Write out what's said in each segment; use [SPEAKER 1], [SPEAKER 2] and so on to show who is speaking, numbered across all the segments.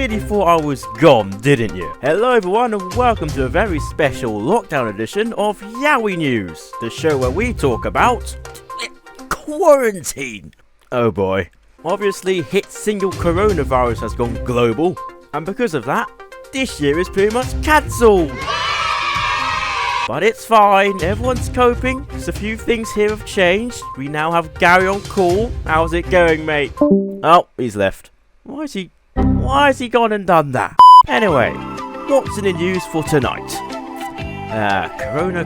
[SPEAKER 1] really thought I was gone, didn't you? Hello everyone and welcome to a very special lockdown edition of Yawwie News, the show where we talk about quarantine. Oh boy. Obviously, hit single coronavirus has gone global, and because of that, this year is pretty much cancelled. But it's fine, everyone's coping. Just a few things here have changed. We now have Gary on call. How's it going, mate? Oh, he's left. Why has he gone and done that? Anyway, what's in the news for tonight? Corona.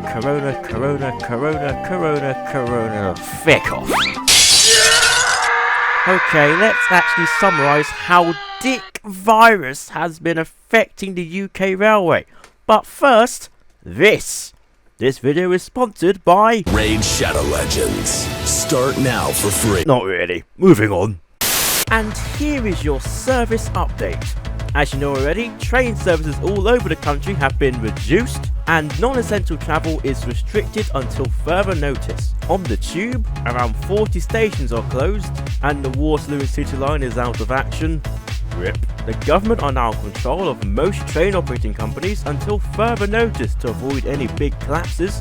[SPEAKER 1] Feck off. Okay, let's actually summarise how Dick virus has been affecting the UK railway. But first, this video is sponsored by
[SPEAKER 2] Raid Shadow Legends. Start now for free.
[SPEAKER 1] Not really. Moving on. And here is your service update. As you know already, train services all over the country have been reduced and non-essential travel is restricted until further notice. On the tube, around 40 stations are closed and the Waterloo City line is out of action. RIP. The government are now in control of most train operating companies until further notice to avoid any big collapses,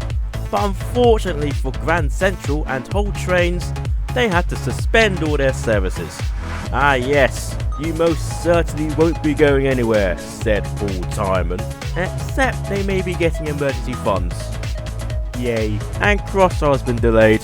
[SPEAKER 1] but unfortunately for Grand Central and Hull trains, they had to suspend all their services. Ah yes, you most certainly won't be going anywhere, said Paul Timon, except they may be getting emergency funds. Yay, and Crossrail has been delayed.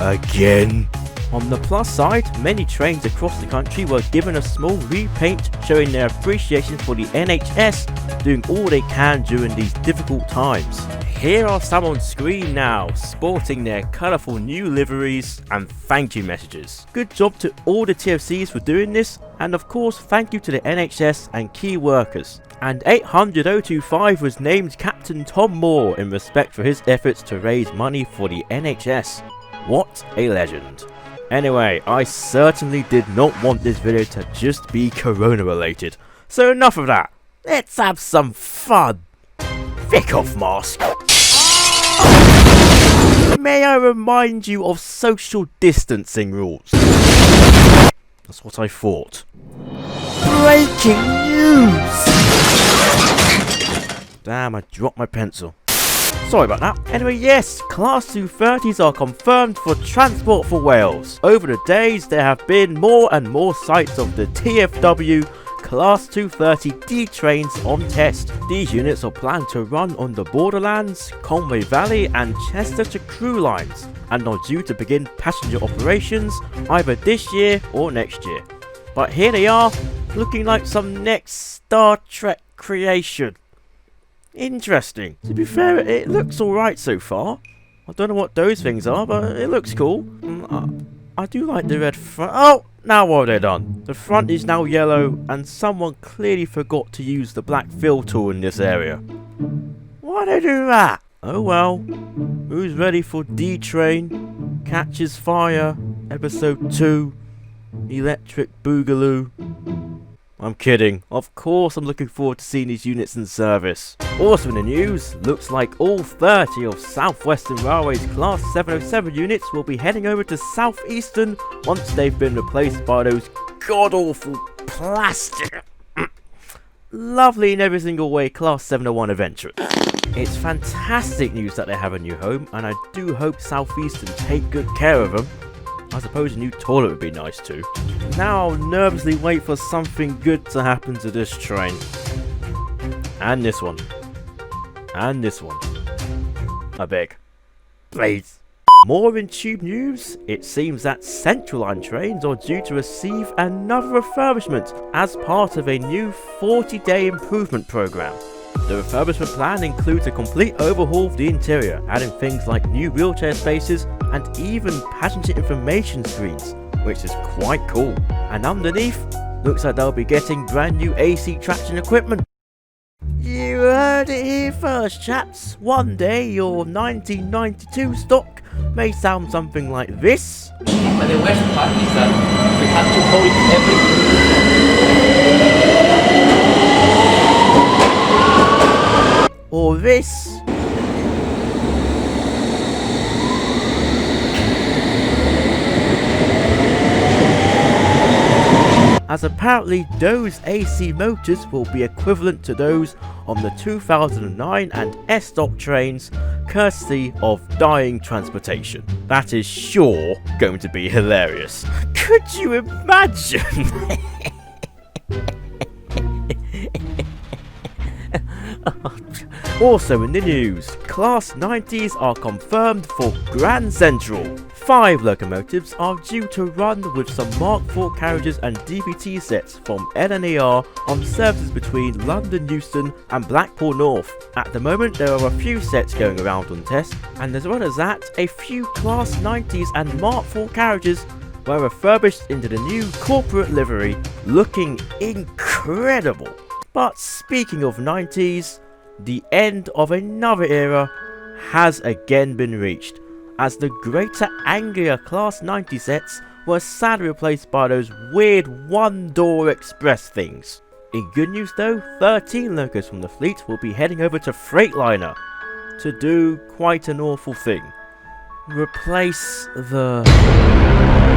[SPEAKER 1] Again. On the plus side, many trains across the country were given a small repaint showing their appreciation for the NHS doing all they can during these difficult times. Here are some on screen now, sporting their colourful new liveries and thank you messages. Good job to all the TFCs for doing this, and of course thank you to the NHS and key workers. And 800-025 was named Captain Tom Moore in respect for his efforts to raise money for the NHS. What a legend. Anyway, I certainly did not want this video to just be corona related. So enough of that. Let's have some fun. Feck off, mask. May I remind you of social distancing rules? That's what I thought. Breaking news! Damn, I dropped my pencil. Sorry about that. Anyway, yes, Class 230s are confirmed for Transport for Wales. Over the days, there have been more and more sites of the TfW Class 230D trains on test. These units are planned to run on the Borderlands, Conway Valley and Chester to Crewe lines, and are due to begin passenger operations either this year or next year. But here they are, looking like some next Star Trek creation. Interesting. To be fair, it looks alright so far. I don't know what those things are, but it looks cool. I do like the red front. Oh, now what have they done? The front is now yellow, and someone clearly forgot to use the black fill tool in this area. Why do they do that? Oh well. Who's ready for D-Train? Catches Fire, Episode 2, Electric Boogaloo. I'm kidding. Of course I'm looking forward to seeing these units in service. Also in the news, looks like all 30 of South Western Railway's Class 707 units will be heading over to South Eastern once they've been replaced by those god-awful plastic lovely in every single way Class 701 Adventurers. It's fantastic news that they have a new home, and I do hope South Eastern take good care of them. I suppose a new toilet would be nice too. Now I'll nervously wait for something good to happen to this train. And this one. And this one. I beg. Please. More in tube news. It seems that Central Line trains are due to receive another refurbishment as part of a new 40-day improvement programme. The refurbishment plan includes a complete overhaul of the interior, adding things like new wheelchair spaces and even passenger information screens, which is quite cool. And underneath, looks like they'll be getting brand new AC traction equipment. You heard it here first, chaps. One day your 1992 stock may sound something like this.
[SPEAKER 3] But the worst part is that we have to hold everything.
[SPEAKER 1] Or this. as apparently those AC motors will be equivalent to those on the 2009 and S-Dock trains, courtesy of Dying Transportation. That is sure going to be hilarious. Could you imagine? Also in the news, Class 90s are confirmed for Grand Central. 5 locomotives are due to run with some Mark IV carriages and DVT sets from LNER on services between London Euston and Blackpool North. At the moment there are a few sets going around on test, and as well as that, a few Class 90s and Mark IV carriages were refurbished into the new corporate livery, looking incredible. But speaking of 90s, the end of another era has again been reached, as the Greater Anglia Class 90 sets were sadly replaced by those weird one-door express things. In good news though, 13 locos from the fleet will be heading over to Freightliner to do quite an awful thing. Replace the...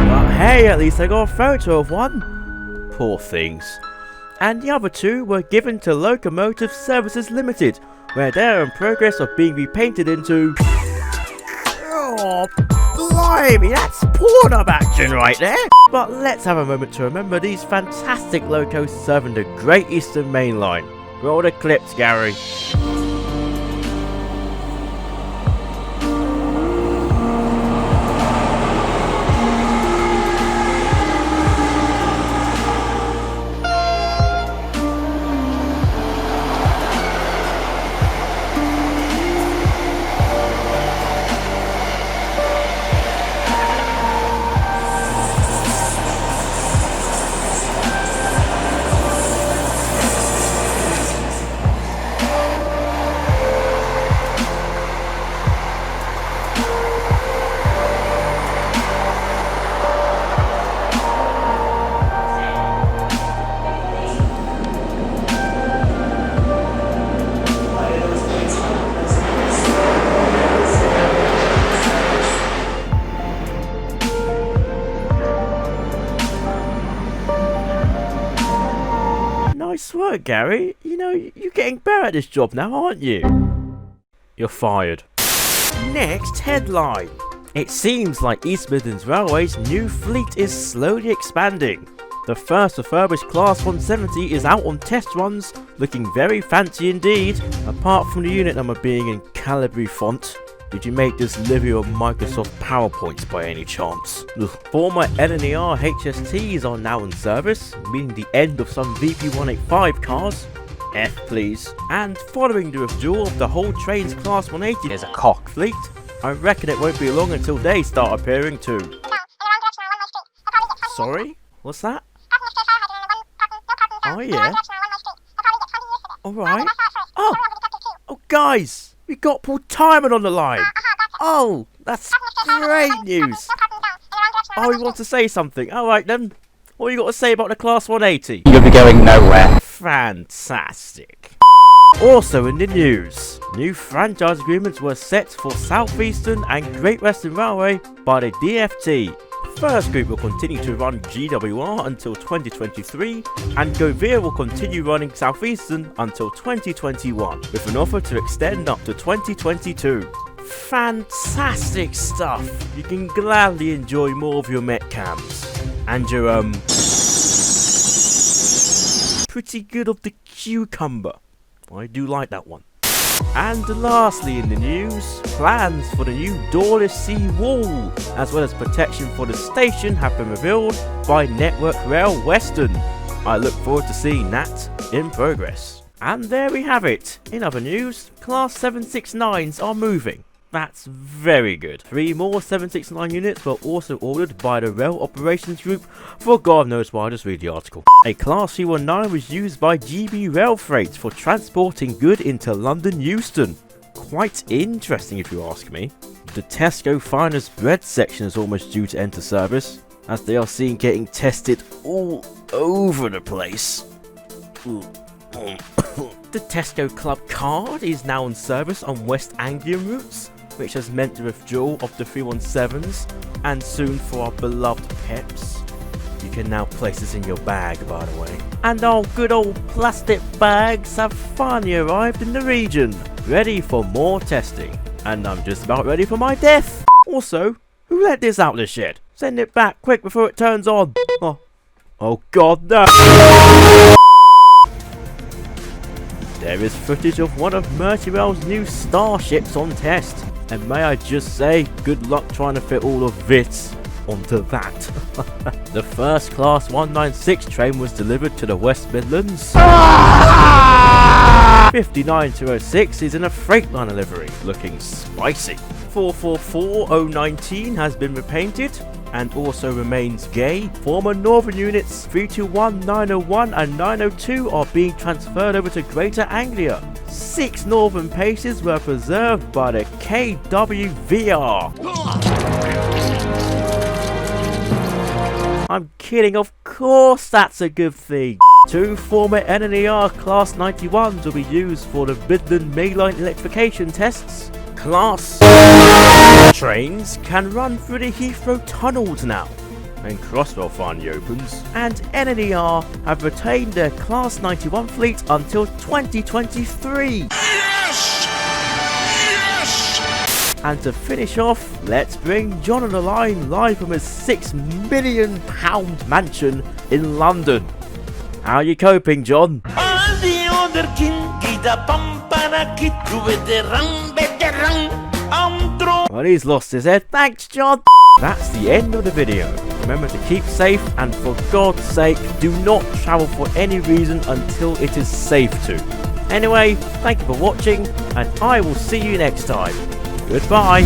[SPEAKER 1] But hey, at least I got a photo of one. Poor things. And the other 2 were given to Locomotive Services Limited, where they are in progress of being repainted into... Oh, blimey, that's porn-up action right there! But let's have a moment to remember these fantastic locos serving the Great Eastern Main Line. Roll the clips, Gary. Nice work, Gary. You know, you're getting better at this job now, aren't you? You're fired. Next headline. It seems like East Midlands Railway's new fleet is slowly expanding. The first refurbished Class 170 is out on test runs, looking very fancy indeed, apart from the unit number being in Calibri font. Did you make this livery of Microsoft PowerPoints by any chance? Ugh. Former LNER HSTs are now in service, meaning the end of some VP185 cars. F please. And following the withdrawal of the whole Trains Class 180 there's a cock fleet, I reckon it won't be long until they start appearing too. Sorry? What's that? Oh yeah? Alright. Oh guys! We got Paul Timon on the line! Oh, that's great news! Oh, you want to say something? Alright then. What you got to say about the Class 180?
[SPEAKER 4] You'll be going nowhere.
[SPEAKER 1] Fantastic. Also in the news, new franchise agreements were set for South Eastern and Great Western Railway by the DfT. First Group will continue to run GWR until 2023, and Govia will continue running South Eastern until 2021, with an offer to extend up to 2022. Fantastic stuff! You can gladly enjoy more of your Met cams. And your, pretty good of the cucumber. I do like that one. And lastly in the news, plans for the new doorless sea wall, as well as protection for the station have been revealed by Network Rail Western. I look forward to seeing that in progress. And there we have it. In other news, Class 769s are moving. That's very good. 3 more 769 units were also ordered by the Rail Operations Group for God knows why, just read the article. A Class 319 was used by GB Rail Freight for transporting good into London Euston. Quite interesting if you ask me. The Tesco Finest Bread section is almost due to enter service, as they are seen getting tested all over the place. The Tesco Club card is now in service on West Anglian routes, which has meant the withdrawal of the 317s, and soon for our beloved Peps. You can now place this in your bag, by the way. And our good old plastic bags have finally arrived in the region, ready for more testing. And I'm just about ready for my death. Also, who let this out of the shed? Send it back quick before it turns on. Oh god, no! There is footage of one of Merseyrail's new starships on test. And may I just say, good luck trying to fit all of this onto that. The first Class 196 train was delivered to the West Midlands. 59206 is in a Freightliner livery, looking spicy. 444019 has been repainted and also remains gay. Former Northern units 321, 901 and 902 are being transferred over to Greater Anglia. 6 Northern Paces were preserved by the KWVR. I'm kidding, of course that's a good thing. 2 former NNER Class 91s will be used for the Midland mainline electrification tests. Class trains can run through the Heathrow tunnels now, and Crossrail finally opens, and NNER have retained their Class 91 fleet until 2023. Yes! Yes! And to finish off, let's bring John on the line live from his £6 million mansion in London. How are you coping, John? Well, he's lost his head. Thanks, John. That's the end of the video. Remember to keep safe, and for God's sake, do not travel for any reason until it is safe to. Anyway, thank you for watching, and I will see you next time. Goodbye.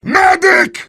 [SPEAKER 2] Medic!